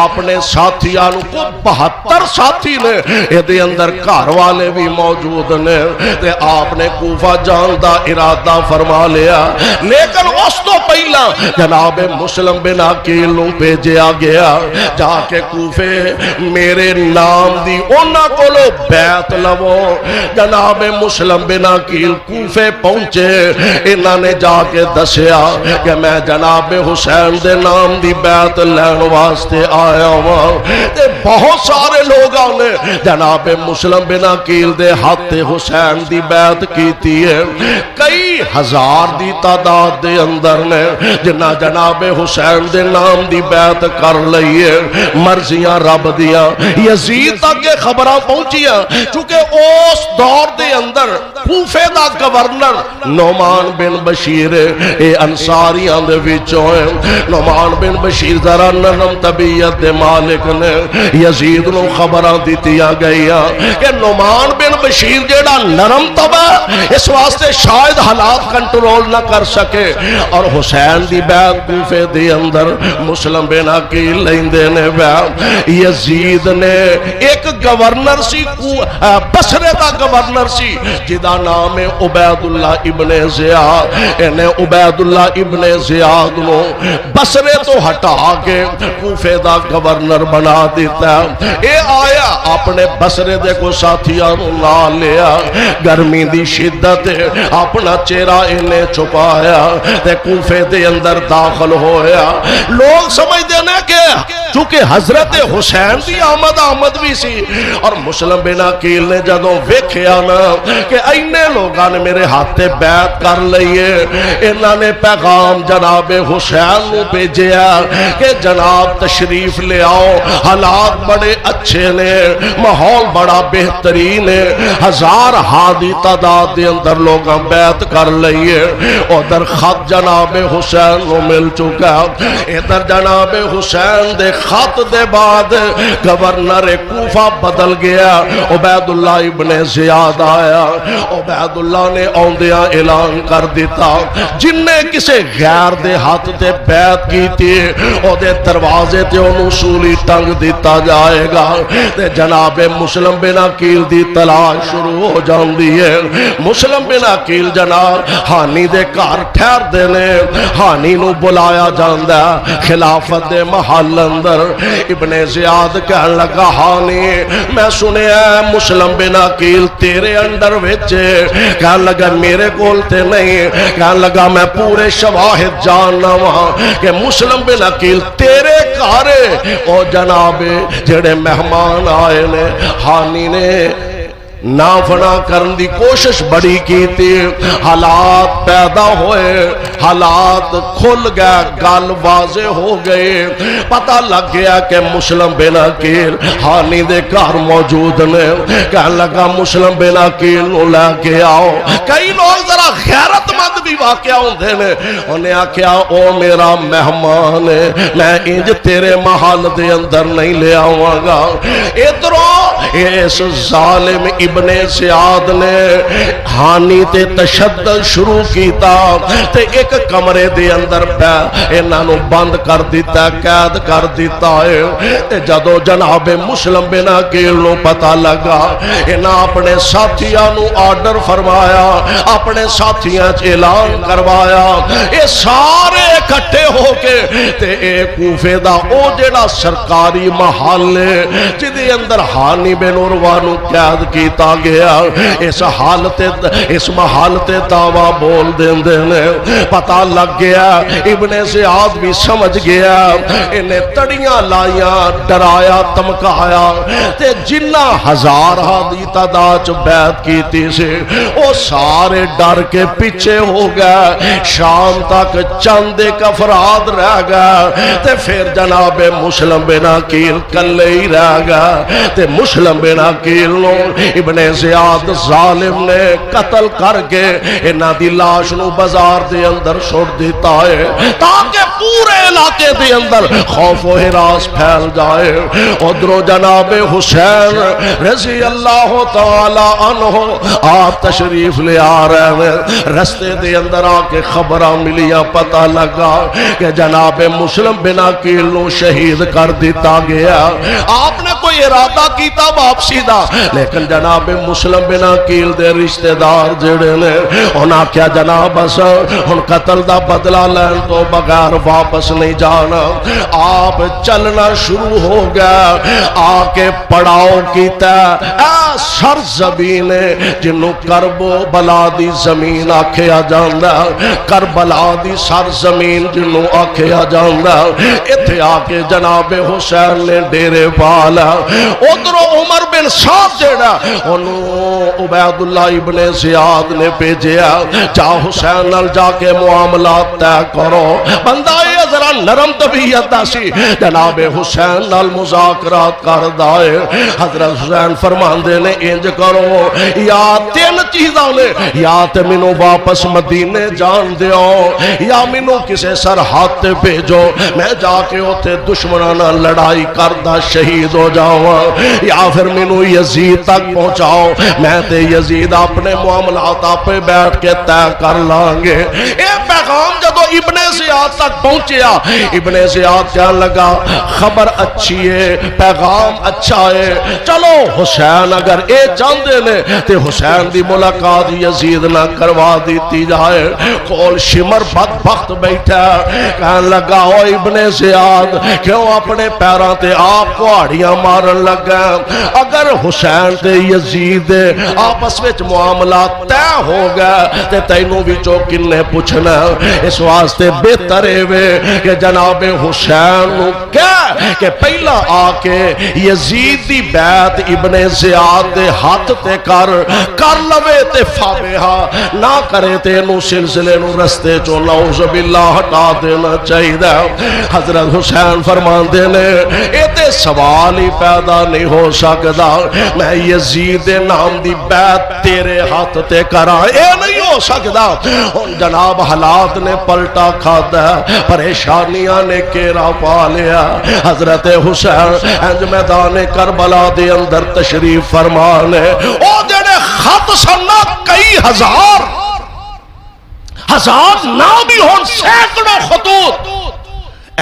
اپنے ساتھیاں کو 72 ساتھی نے یہ اندر گھر والے بھی موجود نے تے آپ نے کوفہ جان دا ارادہ فرما لیا. لیکن اس تو پہلا جناب مسلم بن عقیل نو بھیجیا گیا جا کے کوفے میرے نام دی انہاں کولو بیعت لو. جناب مسلم بن عقیل کوفے پہنچے انہاں نے جا کے دسیا کہ میں جناب حسین دے نام دی بیعت لین واسطے آیا ہوں تے بہت سارے لوگاں نے جناب مسلم بن عقیل دے ہاتھ حسین دی بیعت کیتی ہے. کئی ہزار دی تعداد دے اندر نے جنہ جناب حسین دے نام دی بیعت کر لئیے. مرضیاں رب دیاں یزید تک کے خبراں پہنچیاں چونکہ اس دور دے اندر کوفے دا گورنر نعمان بن بشیر اے انصاریاں دے وچوں ہیں. نعمان بن بشیر ذرا نرم طبیعت دے مالک نے یزید نو خبراں دیتیاں گئیاں کہ نعمان بن بشیر جیڑا نرم طبع اس واسطے شاید حالات کنٹرول نہ کر سکے اور حسین دی بیعت کوفے دے اندر مسلم بن عقیل لیندے نے بیعت. یزید نے ایک گورنر سی بصرے دا گورنر سی جدا نام ہے عبید اللہ ابن زیاد. انہیں عبید اللہ ابن زیاد نو بصرے تو ہٹا کے کوفے دا گورنر بنا دیتا. اے آیا اپنے بصرے دے کو ساتھیاں لا لیا گرمی دی شدت اپنا چہرہ انہیں چھپایا تے کوفے دے اندر داخل ہویا. لوگ سمجھ دے نے کہ چونکہ حضرت حسین دی آمد بھی سی اور مسلم بن عقیل نے جدوں ویکھیا نا کہ اینے لوگاں نے میرے ہاتھ بیعت کر لئیے انہاں نے پیغام جناب حسین نو بھیجیا کہ جناب تشریف لے آؤ حالات بڑے اچھے نے ماحول بڑا بہترین ہے 1000 ہادی تعداد دے اندر لوگاں بیعت کر لئیے ادھر خط جناب حسین نو مل چکا ادھر جناب حسین دے خط دے بعد گورنر کوفہ بدل گیا عبید اللہ ابن زیاد آیا عبید اللہ نے اوندیاں اعلان کر دیتا جن نے کسے غیر دے ہاتھ تے بیعت کی تھی او دے دروازے تے انہوں سولی ٹنگ دیتا جائے گا تے جناب مسلم بن عقیل دی تلاش شروع ہو جاندی ہے مسلم بن عقیل جناب ہانی دے کار ٹھہر دینے ہانی نو بلایا جاندہ خلافت دے محل اندر ابن زیاد کہن لگا ہانی میں سنے ہیں مسلم بن عقیل تیرے انڈر ویچے کہن لگا میرے کولتے نہیں کہن لگا میں پورے شواہد جاننا وہاں کہ مسلم بن عقیل تیرے کارے او جناب جڑے مہمان آئے نے ہانی نے نافنا کرن دی کوشش بڑی کی تھی حالات پیدا ہوئے حالات کھل گیا گل واضح ہو گئے پتہ لگ گیا کہ مسلم بن عقیل ہانی دے گھر موجود نے کہنے لگا مسلم بن عقیل نو لے کے آؤ کئی لوگ ذرا غیرت مند بھی واقعہ ہوندے نے انہیں آکھیا او میرا مہمان ہے میں انج تیرے محل دے اندر نہیں لے آواں گا ادھروں اس ظالم ابن زیاد نے ہانی تے تشدد شروع کیتا تے ایک کمرے دے اندر پہ انہاں نو بند کر دیتا قید کر دیتا ہے جدو جناب مسلم بن عقیل نو پتہ لگا انہاں اپنے ساتھیاں نو آرڈر فرمایا اپنے ساتھیاں اعلان کروایا اے سارے اکٹھے ہو کے تے اے کوفے دا او جڑا سرکاری محل جدے اندر ہانی بن عروہ نو قید کیتا گیا اس حالت اس محالت دعویٰ بول دین دینے پتہ لگ گیا ابن زیاد بھی سمجھ گیا انہیں تڑیاں لائیاں ڈرایا تمکایا تے جنہ 1000 ہادی تعداد بیعت کی تھی سے وہ سارے ڈر کے پیچھے ہو گئے شام تک چند ایک افراد رہ گئے تے پھر جناب مسلم بن عقیل کلے ہی رہ گئے تے مسلم بن عقیل نو ابن زیاد ظالم نے قتل کر کے انہاں دی لاش نو بازار دے اندر چھوڑ دیتا ہے تاکہ پورے علاقے دے اندر خوف و ہراس پھیل جائے ادھروں جناب حسین رضی اللہ تعالی عنہ آپ تشریف لے آ رہے ہیں رستے دے اندر آ کے خبراں ملیاں پتہ لگا کہ جناب مسلم بن عقیل نو شہید کر دیتا گیا آپ نے کوئی ارادہ کیتا واپسی دا لیکن جناب مسلم بن عقیل دے رشتہ دار جڑے نے انہاں کیا جناب بس ہن قتل دا بدلہ لین تو بغیر واپس نہیں جانا آپ چلنا شروع ہو گیا آ کے پڑاؤ کیتا اے سرزمین جنوں کربو بلا دی زمین آکھیا جاندا کربلا دی سرزمین جنوں آکھیا جاندا ایتھے آ کے جناب حسین نے ڈیرے پالا ادھروں عمر بن سعد جڑا انہوں عبید اللہ ابن زیاد نے بھیجیا جا حسین نال جا کے معاملات طے کرو بندہ یہ ذرا نرم طبیعت دا سی جناب حسین نال مذاکرات کر دائے حضرت حسین فرماندے نے انج کرو یا 3 چیزاں نے یا تے مینوں واپس مدینے جان دیو یا مینوں کسے سرحد تے بھیجو میں جا کے اوتھے دشمناں نال لڑائی کردا شہید ہو جاواں یا پھر مینوں یزید تک پہنچاؤ میں تے یزید اپنے معاملات پہ بیٹھ کے طے کر لانگے اے پیغام جدو ابن زیاد تک پہنچیا ابن زیاد کہنے لگا خبر اچھی ہے پیغام اچھا ہے چلو حسین اگر اے چاندے نے تے حسین دی ملاقات یزید نہ کروا دیتی جائے کول شمر بدبخت بیٹھا کہنے لگا او ابن زیاد کیوں اپنے پیروں تے آپ کوہاڑیاں مارن لگا اگر حسین تے یزید آپس وچ معاملات طے ہو گئے تے تینوں وچوں کنے پوچھنا اس واسطے بہتر ہے کہ جناب حسین نو کہہ کہ پہلا آ کے یزید دی بیعت ابن زیاد دے ہاتھ تے کر لوے تے فابہا نہ کرے تے نو سلسلے نو رستے چو نعوذ باللہ ہٹا دینا چاہیے۔ حضرت حسین فرماندے نے اے تے سوال ہی پیدا نہیں ہو سکتا میں یزید نام دی بیعت تیرے ہاتھ تے کراں، اے نہیں ہو سکتا۔ ہن جناب حالات نے پلٹا کھادا، پریشانیاں نے گھیرا پا لیا۔ حضرت حسین انج میدان کربلا دے اندر تشریف فرمانے او جڑے خط سننا کئی ہزار نہ بھی ہون سینکڑوں خطوط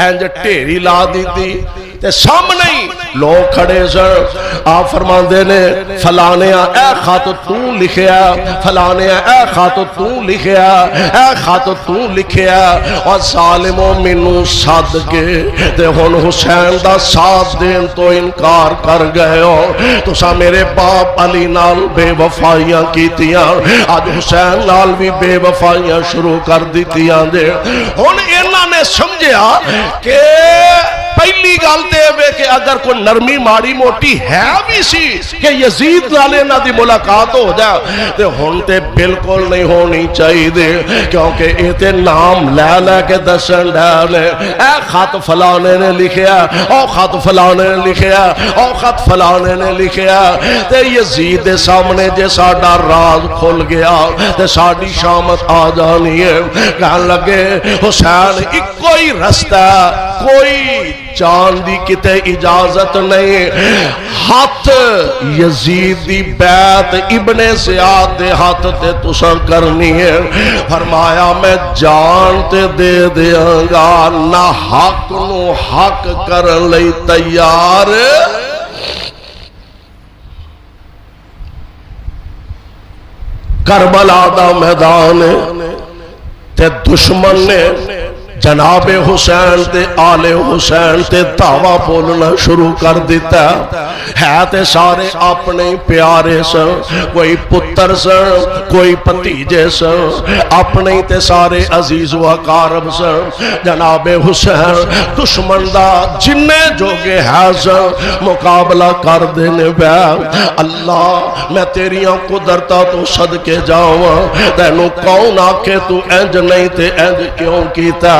انج ٹھیری لا دیتی تے سامنے ہی لوگ کھڑے سن۔ آپ فرماندے نے فلانیا اے خط تو لکھیا، فلانیا اے خط تو لکھیا، اے خط تو لکھیا، اور ظالموں مینوں سد کے تے ہن حسین دا ساتھ دین تو انکار کر گئے ہو۔ تساں میرے باپ علی نال بے وفائیاں کیتیاں، اج حسین نال بھی بے وفائیاں شروع کر دیتیاں دے۔ ہن انہاں نے سمجھیا کہ پہلی گل دے وے کہ اگر کوئی نرمی ماڑی موٹی ہے بھی سی کہ یزید نالے نہ دی ملاقات ہو جائے تے ہن تے بالکل نہیں ہونی چاہیے دے، کیونکہ اے تے نام لے لے کے دسن ڈالے اے خط فلانے نے لکھیا، او خط فلانے نے لکھیا، او خط فلانے نے لکھیا، تے یزید دے سامنے جے ساڈا راز کھل گیا تے ساڈی شامت آ جانی ہے۔ کہن لگے حسین اکو ہی رستہ، کوئی جان دی کتے اجازت نہیں، ہاتھ یزید دی بیعت ابن زیاد دے ہاتھ تے تساں کرنی ہے۔ فرمایا میں جان تے دے دیاں گا، نہ حق نو حق کرن لئی تیار۔ کربلا دا میدان تے دشمن نے جناب حسین تے آل حسین تے دعویٰ بولنا شروع کر دیتا ہے تے سارے اپنے پیارے سن، کوئی پتر سن، کوئی پتیجے سن، اپنے تے سارے عزیز و اقارب سن۔ جناب حسین دشمن دا جننے جوگے ہے سن مقابلہ کر دینے بے۔ اللہ میں تیریاں قدرتا تو صدقے جاؤں، تینوں کون آکے تو انج نہیں تے انج کیوں کیتا۔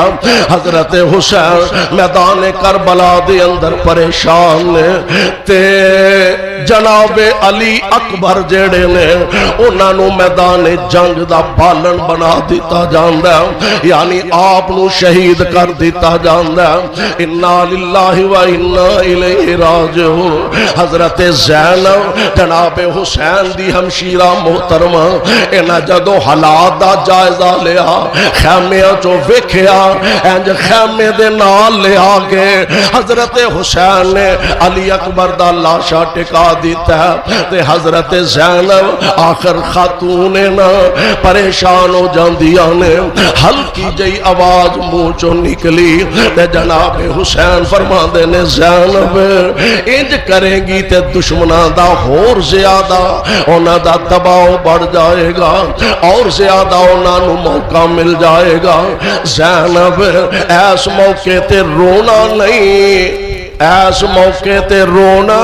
حضرت حسین میدان کربلا دے اندر پریشان نے تے جناب علی اکبر جڑے نے انہاں نو میدان جنگ دا بالن بنا دیتا جاندا، یعنی آپ نو شہید کر دیتا جاندا۔ انا للہ و انا الیہ راجعون۔ حضرت زینب جناب حسین دی ہمشیرہ محترمہ انہاں جدو حالات دا جائزہ لیا، خیمیاں چو ویکھیا، انج خیمے دے نال لے آگے حضرت حسین نے علی اکبر دا لاشا ٹکا دیتا ہے تے حضرت زینب آخر خاتون نا پریشان ہو جاندیاں نے، ہلکی جئی آواز منہ چوں نکلی تے جناب حسین فرما دے نے زینب انج کریں گی تے دشمناں دا اور زیادہ انہاں دا دباؤ بڑھ جائے گا، اور زیادہ انہاں نو موقع مل جائے گا۔ زینب ایس موقع تے رونا نہیں، ایس موقع تے رونا،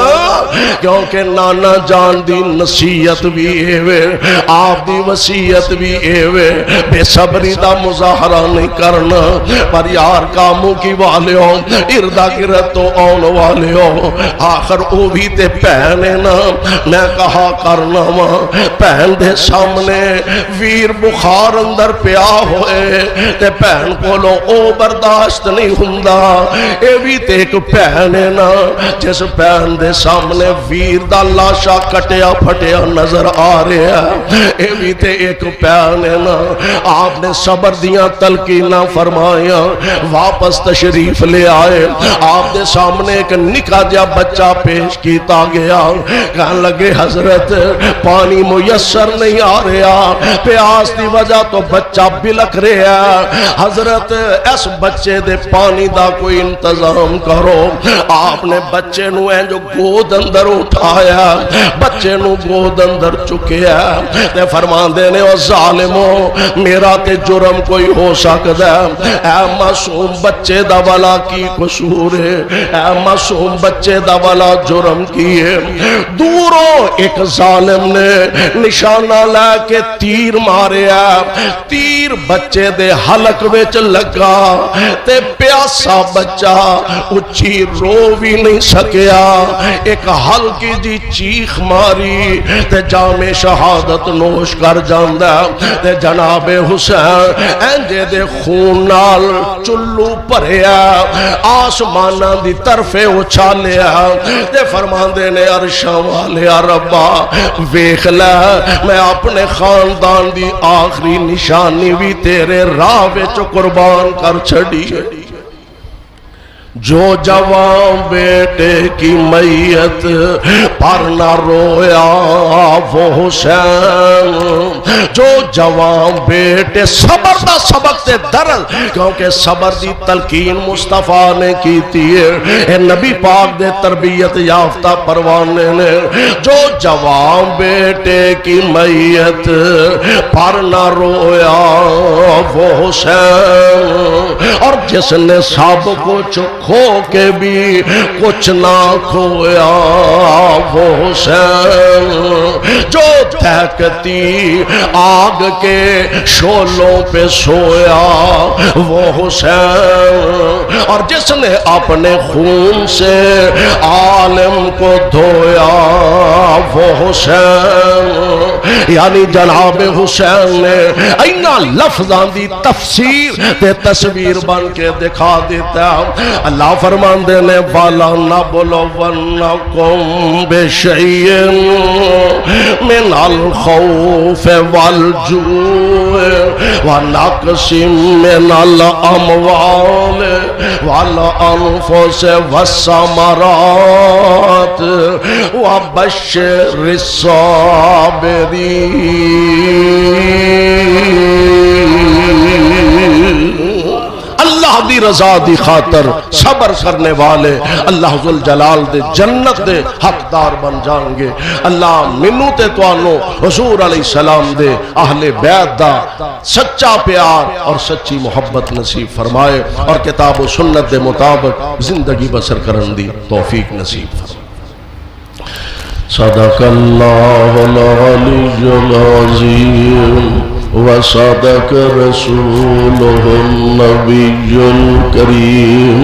کیونکہ نانا جان دی نصیحت بھی ایوے، آپ دی وصیت بھی ایوے، بے صبری دا مظاہرہ نہیں کرنا، پر یار کاموں کی والیوں اردہ گرد تو آن والیوں، آخر او بھی تے پہنے نا میں کہا کرنا ماں پہن دے سامنے ویر بخار اندر پیا ہوئے تے پہن کولو او برداشت نہیں ہوندا، اے بھی تے ایک پہن نا جس پہن دے سامنے ویر دا لاشا کٹیا پھٹیا نظر آ رہا ہے، اے بھی تے ایک پہن نا۔ آپ نے صبر دیاں تلقینہ فرمایا، واپس تشریف لے آئے، آپ دے سامنے ایک نکا جا بچہ پیش کیتا گیا، کہنے لگے حضرت پانی میسر نہیں آ رہا، پیاس دی وجہ تو بچہ بلک رہا، حضرت اس بچے دے پانی دا کوئی انتظام کرو۔ آپ نے بچے نو ہے جو گود اندر اٹھایا، بچے نو گود اندر چکیا تے فرماندے نے او ظالمو میرا تے جرم کوئی ہو سکدا ہے، اے معصوم بچے دا والا کی قصور ہے، اے معصوم بچے دا والا جرم کی ہے؟ دوروں ایک ظالم نے نشانہ لے کے تیر ماریا، تیر بچے دے حلق وچ لگا تے پیاسا بچہ اچھی رو بھی نہیں سکیا، ایک ہلکی جی چیخ ماری تے جام شہادت نوش کر جاندا تے جناب حسین انجے دے خون نال چلو بھریا آسماناں دی طرف اچھالیا تے فرماندے نے عرشاں والیا ربا ویکھ لے میں اپنے خاندان دی آخری نشانی بھی تیرے راہ وچ قربان کر چھڑی، جو جوان بیٹے کی میت پر نہ رویا وہ حسین، جو جوان بیٹے صبر دا سبق تے درد، کیونکہ صبر دی تلقین مصطفیٰ نے کی تھی اے نبی پاک دے تربیت یافتہ پروانے نے، جو جوان بیٹے کی میت پر نہ رویا وہ حسین، اور جس نے سب کچھ کھو کے بھی کچھ نہ کھویا وہ حسین، جو دہکتی آگ کے شعلوں پہ سویا وہ حسین، اور جس نے اپنے خون سے عالم کو دھویا وہ حسین، یعنی جناب حسین نے اینا لفظاں دی تفسیر تے تصویر بن کے دکھا دیتا۔ اللہ فرماندے نے والا نبلونکم بشیء من الخوف والجوع ونقص من الاموال والانفس والثمرات وبشر الصابرین۔ اللہ دی رضا دی خاطر صبر کرنے والے اللہ ذوالجلال دے جنت دے حقدار بن جان گے۔ اللہ منو تے توانو حضور علیہ السلام دے اہل بیت دا سچا پیار اور سچی محبت نصیب فرمائے، اور کتاب و سنت دے مطابق زندگی بسر کرن دی توفیق نصیب فرمائے۔ صدق اللہ العلی العظیم وصدق رسوله النبي الكريم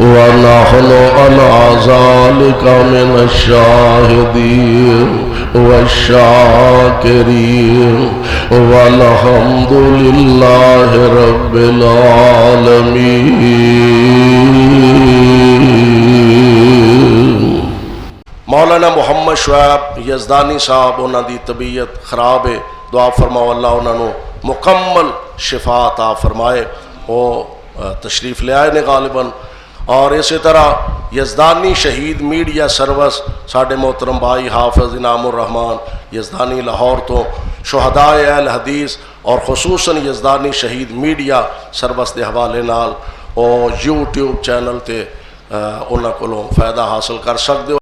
ونحن على ذلك من الشاهدين والشاكرين والحمد لله رب العالمين۔ مولانا محمد شعیب یزدانی صاحب انہاں دی طبیعت خراب ہے، دعا فرماؤ اللہ انہوں نے مکمل شفا عطا فرمائے۔ وہ تشریف لے آئے نے غالباً، اور اسی طرح یزدانی شہید میڈیا سروس ساڑھے محترم بھائی حافظ انعام الرحمن یزدانی لاہور تو شہدائے اہل حدیث اور خصوصاً یزدانی شہید میڈیا سروس دے حوالے نال اور یوٹیوب چینل تے انہاں کولوں فائدہ حاصل کر سکتے ہو۔